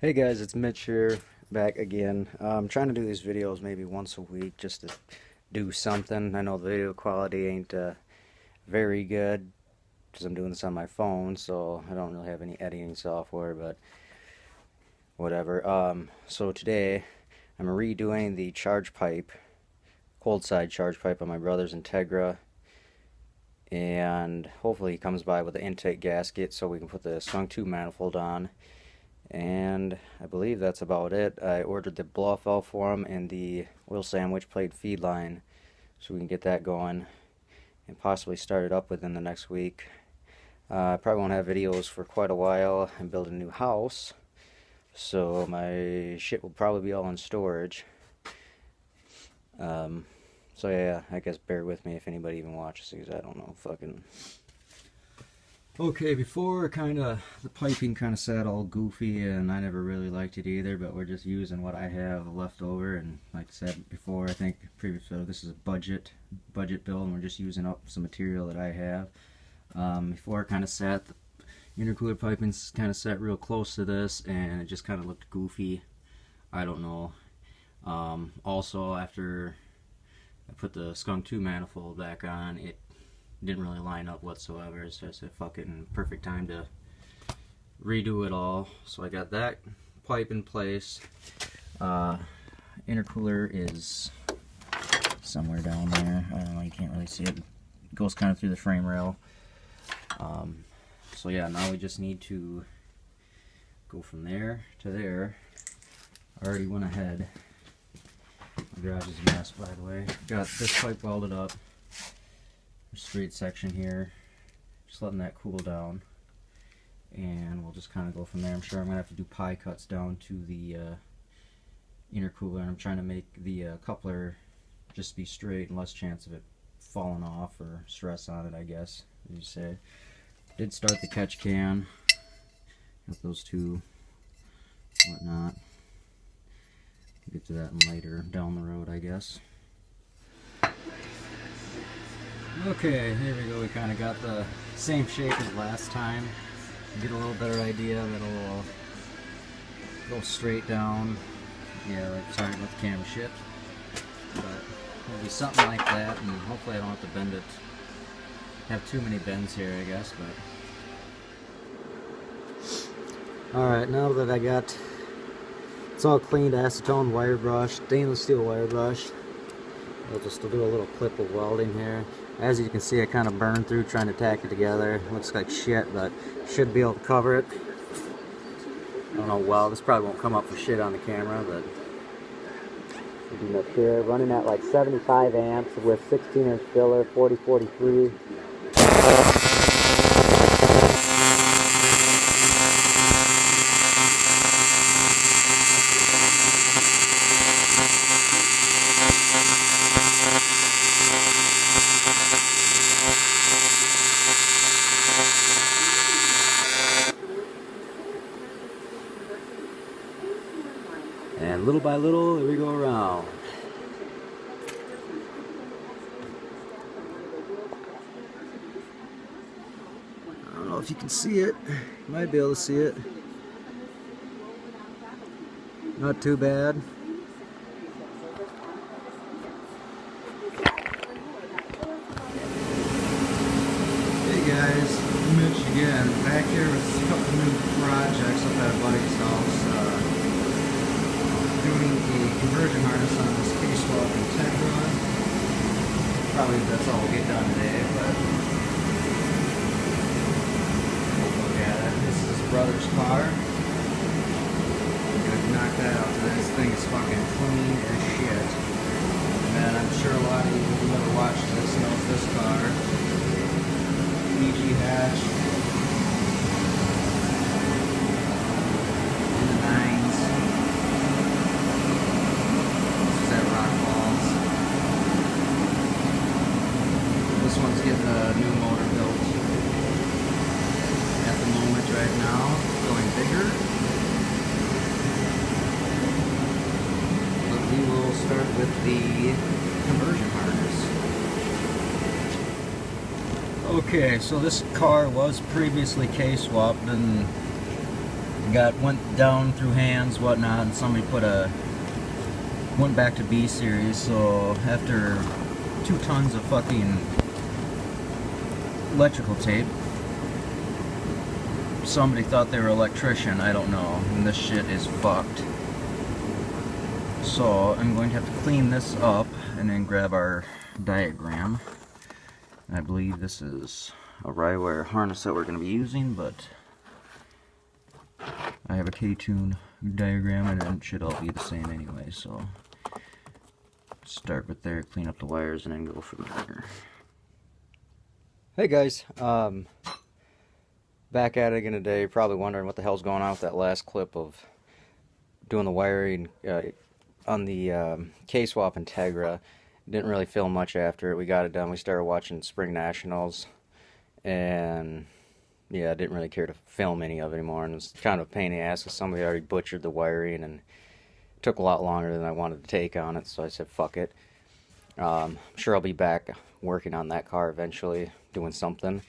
Hey guys, it's Mitch here, back again. I'm trying to do these videos maybe once a week just to do something. I know the video quality ain't very good because I'm doing this on my phone, so I don't really have any editing software, but whatever. So today I'm redoing the charge pipe, cold side charge pipe on my brother's Integra, and hopefully he comes by with the intake gasket so we can put the skunk tube manifold on. And I believe that's about it. I ordered the blow-off valve for him and the oil sandwich plate feed line so we can get that going and possibly start it up within the next week. I probably won't have videos for quite a while. I'm building a new house, so my shit will probably be all in storage. So yeah, I guess bear with me if anybody even watches these. I don't know, fucking... Okay, before the piping kind of sat all goofy and I never really liked it either, but we're just using what I have left over, and like I said before, I think previous video, this is a budget build and we're just using up some material that I have. Before it kind of sat, the intercooler piping kind of sat real close to this and it just kind of looked goofy. I don't know. Also, after I put the skunk tube manifold back on, it didn't really line up whatsoever. It's just a fucking perfect time to redo it all. So I got that pipe in place. Intercooler is somewhere down there. I don't know, you can't really see it. It goes kind of through the frame rail. So yeah, now we just need to go from there to there. I already went ahead. The garage is a mess, by the way. Got this pipe welded up. Straight section here, just letting that cool down, and we'll just kind of go from there. I'm sure I'm gonna have to do pie cuts down to the intercooler, and I'm trying to make the coupler just be straight and less chance of it falling off or stress on it, I guess as you say. Did start the catch can, got those two, whatnot. We'll get to that later down the road, I guess. Okay, here we go. We kind of got the same shape as last time. Get a little better idea. That'll go straight down. Yeah, like, sorry about the camera shit. But it'll be something like that, and hopefully I don't have to bend it. Have too many bends here, I guess, but... Alright, now that I got... It's all cleaned, acetone wire brush, stainless steel wire brush. I'll just do a little clip of welding here. As you can see, I kind of burned through trying to tack it together. Looks like shit, but should be able to cover it. I don't know, well, this probably won't come up for shit on the camera, but up here, running at like 75 amps with 16-inch filler, 4043. And little by little, here we go around. I don't know if you can see it. You might be able to see it. Not too bad. Hey guys, Mitch again. Back here with a couple new projects up at a buddy's house. Doing the conversion harness on this case-swap integra. Probably that's all we'll get done today, but we'll look at it. This is his brother's car. I'm gonna knock that out today. This thing is fucking clean as shit. And I'm sure a lot of you who ever watched this knows this car. EG hatch. In the 9s. This one's getting a new motor built at the moment right now, going bigger. But we will start with the conversion harness. Okay, so this car was previously case swapped, and went down through hands, whatnot, and somebody went back to B series. So after 2 tons of fucking electrical tape, somebody thought they were an electrician, I don't know, and this shit is fucked. So I'm going to have to clean this up and then grab our diagram. I believe this is a rye wire harness that we're going to be using, but I have a K-tune diagram and it should all be the same anyway, so start with there, clean up the wires, and then go from there. Hey guys, back at it again today. You're probably wondering what the hell's going on with that last clip of doing the wiring on the K-swap integra. Didn't really film much after it. We got it done. We started watching Spring Nationals, and yeah, I didn't really care to film any of it anymore, and it was kind of a pain in the ass because somebody already butchered the wiring, and it took a lot longer than I wanted to take on it, so I said fuck it. I'm sure I'll be back working on that car eventually, doing something.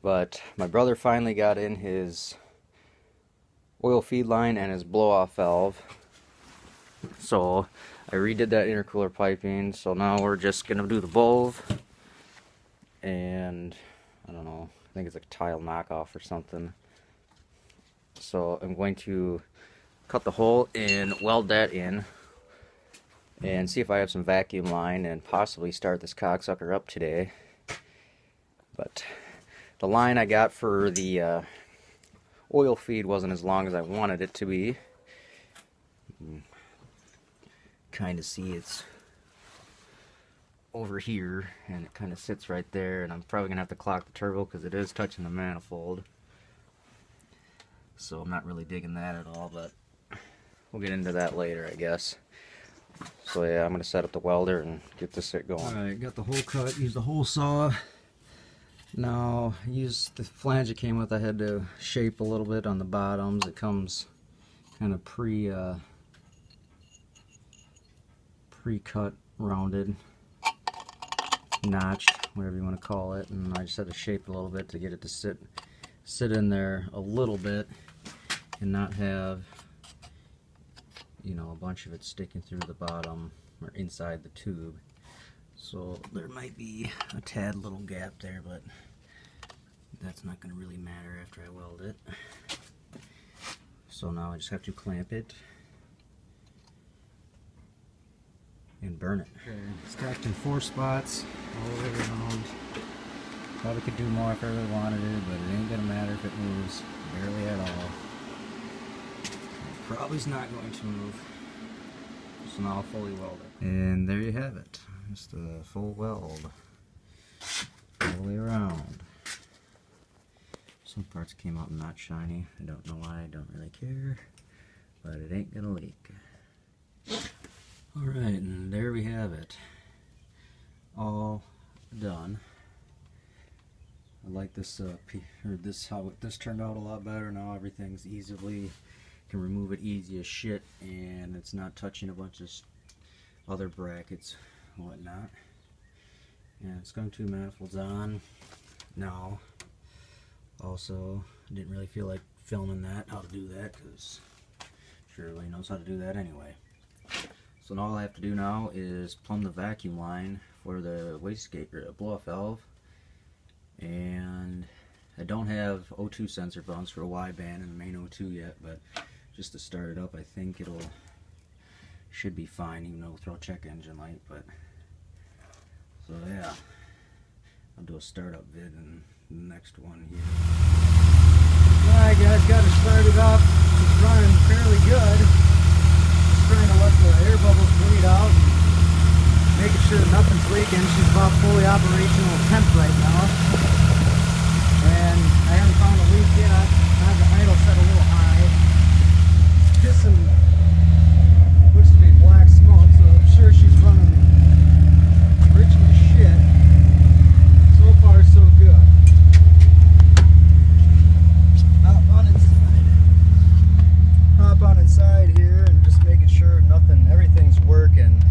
But my brother finally got in his oil feed line and his blow-off valve. So I redid that intercooler piping. So now we're just going to do the valve. And I don't know, I think it's a tile knockoff or something. So I'm going to cut the hole and weld that in. And see if I have some vacuum line and possibly start this cocksucker up today. But the line I got for the oil feed wasn't as long as I wanted it to be. Kind of see it's over here, and it kind of sits right there, and I'm probably gonna have to clock the turbo because it is touching the manifold. So I'm not really digging that at all, but we'll get into that later, I guess. So yeah, I'm gonna set up the welder and get this shit going. Alright, got the hole cut, use the hole saw. Now, use the flange it came with. I had to shape a little bit on the bottoms. It comes kind of pre-cut, rounded, notched, whatever you want to call it. And I just had to shape it a little bit to get it to sit in there a little bit and not have, you know, a bunch of it sticking through the bottom or inside the tube. So there might be a tad little gap there, but that's not going to really matter after I weld it. So now I just have to clamp it and burn it. Okay, stacked in 4 spots all the way around. Probably could do more if I really wanted it, but it ain't going to matter if it moves barely at all. It probably's not going to move. So now I'll fully weld it. And there you have it. Just a full weld all the way around. Some parts came out not shiny. I don't know why, I don't really care, but it ain't gonna leak. Alright, and there we have it. All done. I like this, how this turned out a lot better. Now everything's easily, can remove it easy as shit, and it's not touching a bunch of other brackets and whatnot. And skunk tube manifolds on now. Also, I didn't really feel like filming that, how to do that, because sure everybody knows how to do that anyway. So now all I have to do now is plumb the vacuum line for the wastegate or blow-off valve. And I don't have O2 sensor bounce for a Y band and the main O2 yet, but just to start it up, I think should be fine, even though we'll throw check engine light. But so yeah, I'll do a startup vid in the next one here. Alright guys, got it started up. It's running fairly good. Just trying to let the air bubbles bleed out and making sure nothing's leaking. She's about fully operational temp right now. And I haven't found a leak yet. I have the idle set a little high. Just some, looks to be black smoke, so I'm sure she's running rich as shit. So far, so good. Hop on inside here and just making sure everything's working.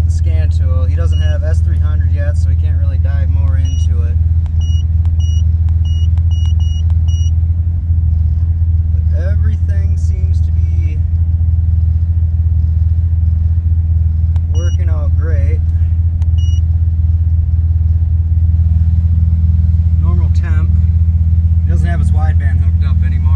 The scan tool, he doesn't have S300 yet, so he can't really dive more into it. But everything everything seems to be working out great. Normal temp. It doesn't have its wideband hooked up anymore.